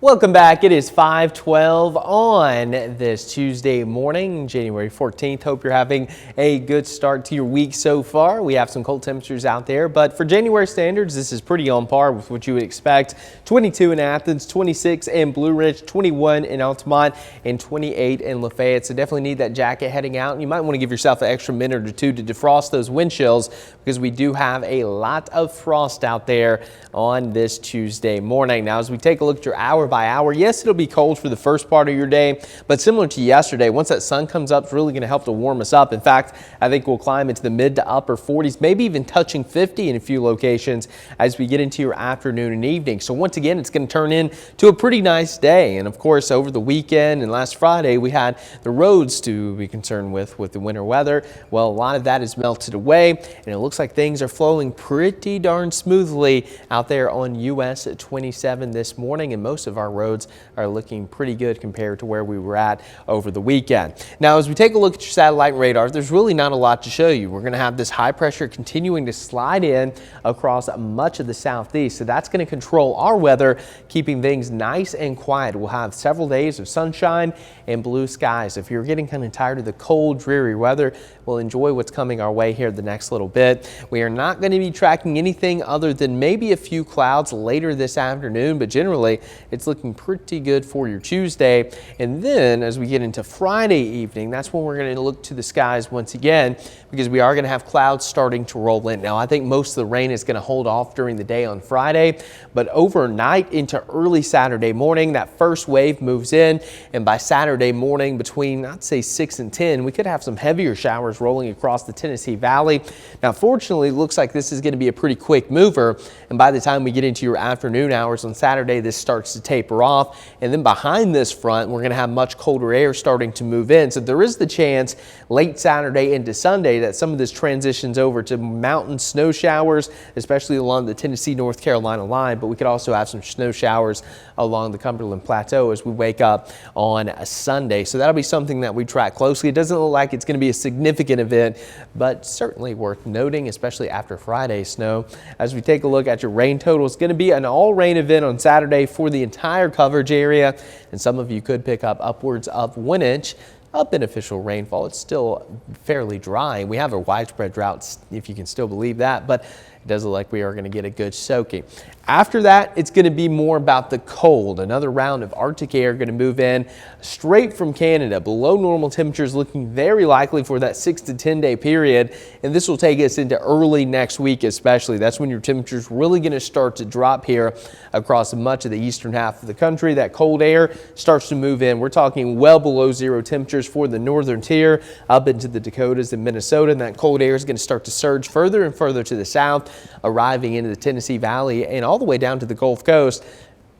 Welcome back. It is 5:12 on this Tuesday morning, January 14th. Hope you're having a good start to your week so far. We have some cold temperatures out there, but for January standards, this is pretty on par with what you would expect. 22 in Athens, 26 in Blue Ridge, 21 in Altamont, and 28 in Lafayette. So definitely need that jacket heading out. You might want to give yourself an extra minute or two to defrost those wind chills because we do have a lot of frost out there on this Tuesday morning. Now, as we take a look at your hour by hour, yes, it'll be cold for the first part of your day, but similar to yesterday, once that sun comes up, it's really going to help to warm us up. In fact, I think we'll climb into the mid to upper 40s, maybe even touching 50 in a few locations as we get into your afternoon and evening. So once again, it's going to turn into a pretty nice day. And of course, over the weekend and last Friday, we had the roads to be concerned with the winter weather. Well, a lot of that is melted away, and it looks like things are flowing pretty darn smoothly out there on US 27 this morning, and most of our roads are looking pretty good compared to where we were at over the weekend. Now, as we take a look at your satellite radar, there's really not a lot to show you. We're going to have this high pressure continuing to slide in across much of the southeast, so that's going to control our weather, keeping things nice and quiet. We'll have several days of sunshine and blue skies. If you're getting kind of tired of the cold, dreary weather, we'll enjoy what's coming our way here the next little bit. We are not going to be tracking anything other than maybe a few clouds later this afternoon, but generally it's looking pretty good for your Tuesday. And then as we get into Friday evening, that's when we're going to look to the skies once again, because we are going to have clouds starting to roll in. Now, I think most of the rain is going to hold off during the day on Friday, but overnight into early Saturday morning, that first wave moves in, and by Saturday morning between, I'd say 6 and 10, we could have some heavier showers rolling across the Tennessee Valley. Now, fortunately, it looks like this is going to be a pretty quick mover, and by the time we get into your afternoon hours on Saturday, this starts to taper off, and then behind this front, we're going to have much colder air starting to move in. So there is the chance late Saturday into Sunday that some of this transitions over to mountain snow showers, especially along the Tennessee-North Carolina line, but we could also have some snow showers along the Cumberland Plateau as we wake up on a Sunday. So that'll be something that we track closely. It doesn't look like it's going to be a significant event, but certainly worth noting, especially after Friday's snow. As we take a look at your rain total, it's going to be an all-rain event on Saturday for the entire coverage area, and some of you could pick up upwards of 1 inch of beneficial rainfall. It's still fairly dry. We have a widespread drought, if you can still believe that, but it does look like we are going to get a good soaking. After that, it's going to be more about the cold. Another round of Arctic air going to move in straight from Canada. Below normal temperatures looking very likely for that 6 to 10 day period, and this will take us into early next week especially. That's when your temperatures really going to start to drop here across much of the eastern half of the country. That cold air starts to move in. We're talking well below zero temperatures for the northern tier up into the Dakotas and Minnesota, and that cold air is going to start to surge further and further to the south, arriving into the Tennessee Valley and all the way down to the Gulf Coast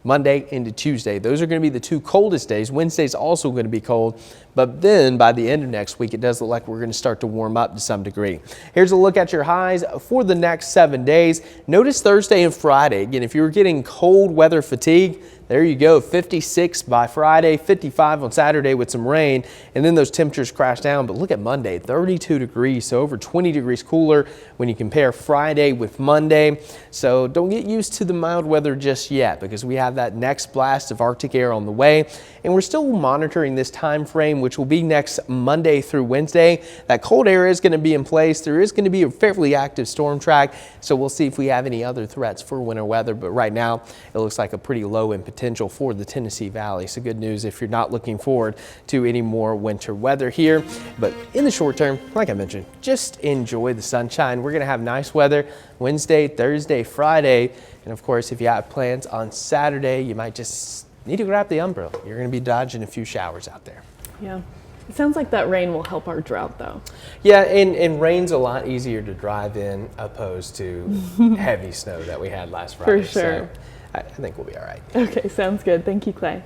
Monday into Tuesday. Those are going to be the two coldest days. Wednesday's also going to be cold, but then by the end of next week, it does look like we're going to start to warm up to some degree. Here's a look at your highs for the next 7 days. Notice Thursday and Friday. Again, if you're getting cold weather fatigue, there you go, 56 by Friday, 55 on Saturday with some rain, and then those temperatures crash down. But look at Monday, 32 degrees, so over 20 degrees cooler when you compare Friday with Monday. So don't get used to the mild weather just yet, because we have that next blast of Arctic air on the way, and we're still monitoring this time frame, which will be next Monday through Wednesday. That cold air is going to be in place. There is going to be a fairly active storm track, so we'll see if we have any other threats for winter weather. But right now, it looks like a pretty low in potential for the Tennessee Valley. So good news if you're not looking forward to any more winter weather here. But in the short term, like I mentioned, just enjoy the sunshine. We're going to have nice weather Wednesday, Thursday, Friday. And of course, if you have plans on Saturday, you might just need to grab the umbrella. You're going to be dodging a few showers out there. Yeah. It sounds like that rain will help our drought, though. Yeah, and rain's a lot easier to drive in opposed to heavy snow that we had last Friday. For sure. So I think we'll be all right. Okay, sounds good. Thank you, Clay.